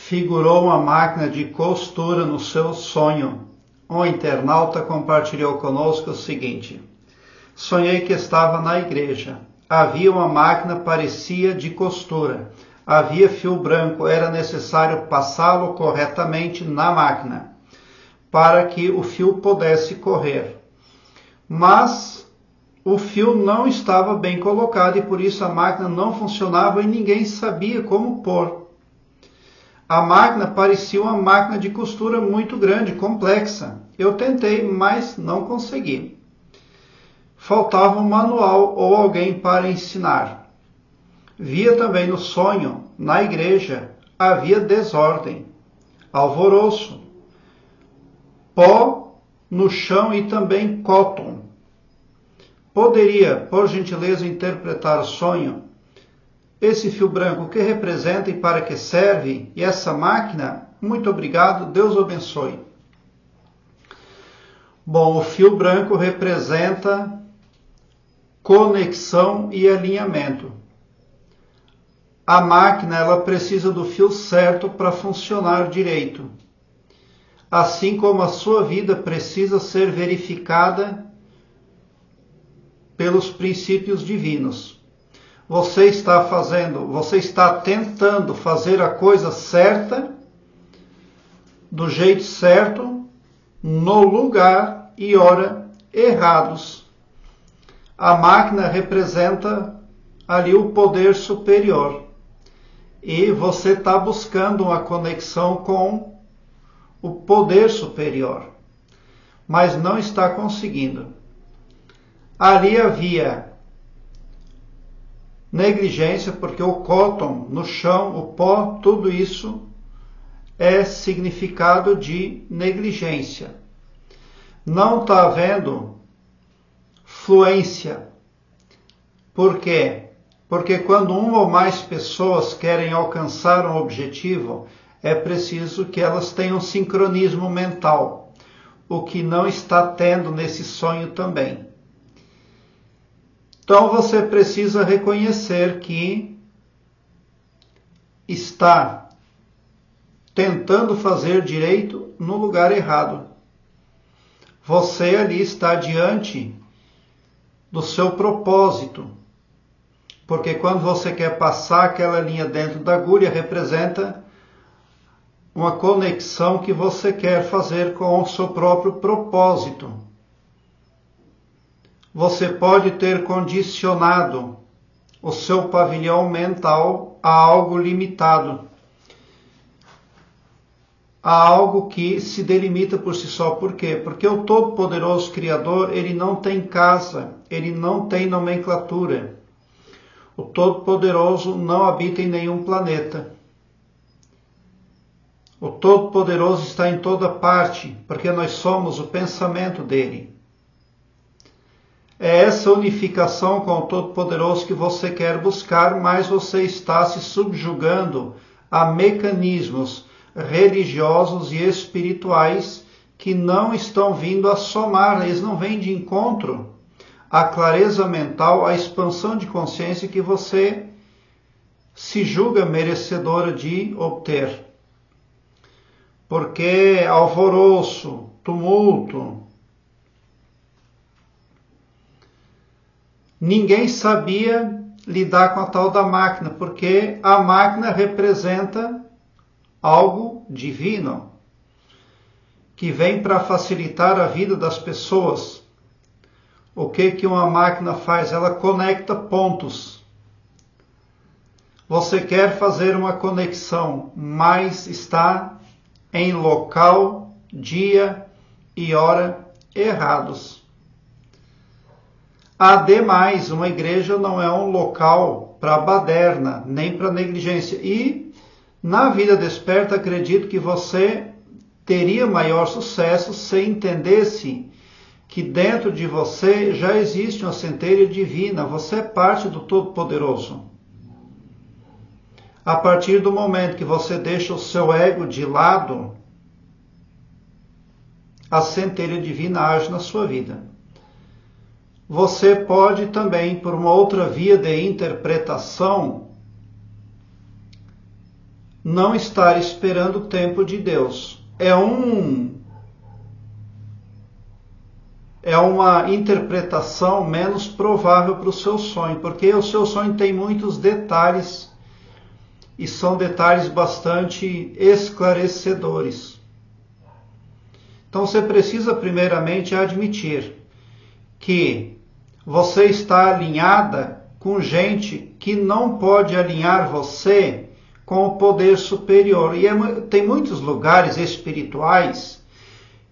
figurou uma máquina de costura no seu sonho. Um internauta compartilhou conosco o seguinte: sonhei que estava na igreja. Havia uma máquina parecia de costura. Havia fio branco, era necessário passá-lo corretamente na máquina para que o fio pudesse correr. Mas o fio não estava bem colocado e por isso a máquina não funcionava e ninguém sabia como pôr. A máquina parecia uma máquina de costura muito grande, complexa. Eu tentei, mas não consegui. Faltava um manual ou alguém para ensinar. Via também no sonho, na igreja, havia desordem, alvoroço, pó no chão e também cotton. Poderia, por gentileza, interpretar o sonho? Esse fio branco, o que representa e para que serve? E essa máquina? Muito obrigado, Deus abençoe. Bom, o fio branco representa conexão e alinhamento. A máquina, ela precisa do fio certo para funcionar direito. Assim como a sua vida precisa ser verificada pelos princípios divinos. Você está tentando fazer a coisa certa, do jeito certo, no lugar e hora errados. A máquina representa ali o poder superior. E você está buscando uma conexão com o poder superior, mas não está conseguindo. Ali havia negligência, porque o cotton no chão, o pó, tudo isso é significado de negligência. Não está havendo fluência. Por quê? Porque quando uma ou mais pessoas querem alcançar um objetivo, é preciso que elas tenham sincronismo mental, o que não está tendo nesse sonho também. Então você precisa reconhecer que está tentando fazer direito no lugar errado. Você ali está diante do seu propósito. Porque quando você quer passar aquela linha dentro da agulha, representa uma conexão que você quer fazer com o seu próprio propósito. Você pode ter condicionado o seu pavilhão mental a algo limitado, a algo que se delimita por si só. Por quê? Porque o Todo-Poderoso Criador, ele não tem casa, ele não tem nomenclatura. O Todo-Poderoso não habita em nenhum planeta. O Todo-Poderoso está em toda parte, porque nós somos o pensamento dele. É essa unificação com o Todo-Poderoso que você quer buscar, mas você está se subjugando a mecanismos religiosos e espirituais que não estão vindo a somar, eles não vêm de encontro à clareza mental, à expansão de consciência que você se julga merecedora de obter. Porque alvoroço, tumulto, ninguém sabia lidar com a tal da máquina, porque a máquina representa algo divino, que vem para facilitar a vida das pessoas. O que uma máquina faz? Ela conecta pontos. Você quer fazer uma conexão, mas está em local, dia e hora errados. Ademais, uma igreja não é um local para baderna, nem para negligência. E na vida desperta, acredito que você teria maior sucesso se entendesse que dentro de você já existe uma centelha divina, você é parte do Todo-Poderoso. A partir do momento que você deixa o seu ego de lado, a centelha divina age na sua vida. Você pode também, por uma outra via de interpretação, não estar esperando o tempo de Deus. É uma interpretação menos provável para o seu sonho, porque o seu sonho tem muitos detalhes e são detalhes bastante esclarecedores. Então você precisa primeiramente admitir que você está alinhada com gente que não pode alinhar você com o poder superior. E tem muitos lugares espirituais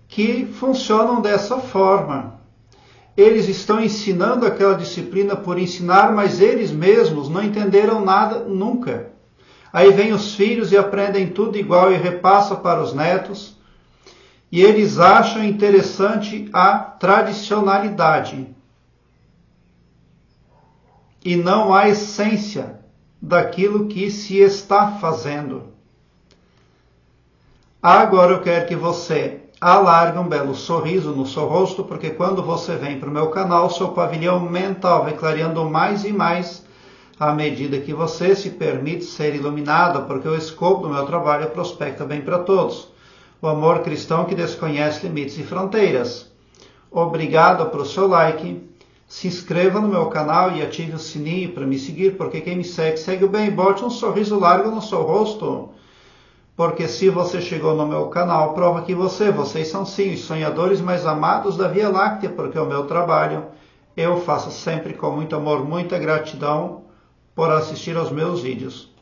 que funcionam dessa forma. Eles estão ensinando aquela disciplina por ensinar, mas eles mesmos não entenderam nada nunca. Aí vem os filhos e aprendem tudo igual e repassa para os netos. E eles acham interessante a tradicionalidade e não a essência daquilo que se está fazendo. Agora eu quero que você alargue um belo sorriso no seu rosto, porque quando você vem para o meu canal, seu pavilhão mental vai clareando mais e mais à medida que você se permite ser iluminada, porque o escopo do meu trabalho é prospecta bem para todos. O amor cristão que desconhece limites e fronteiras. Obrigado pelo seu like. Se inscreva no meu canal e ative o sininho para me seguir, porque quem me segue, segue o bem. Bote um sorriso largo no seu rosto, porque se você chegou no meu canal, prova que vocês são sim os sonhadores mais amados da Via Láctea, porque o meu trabalho eu faço sempre com muito amor, muita gratidão por assistir aos meus vídeos.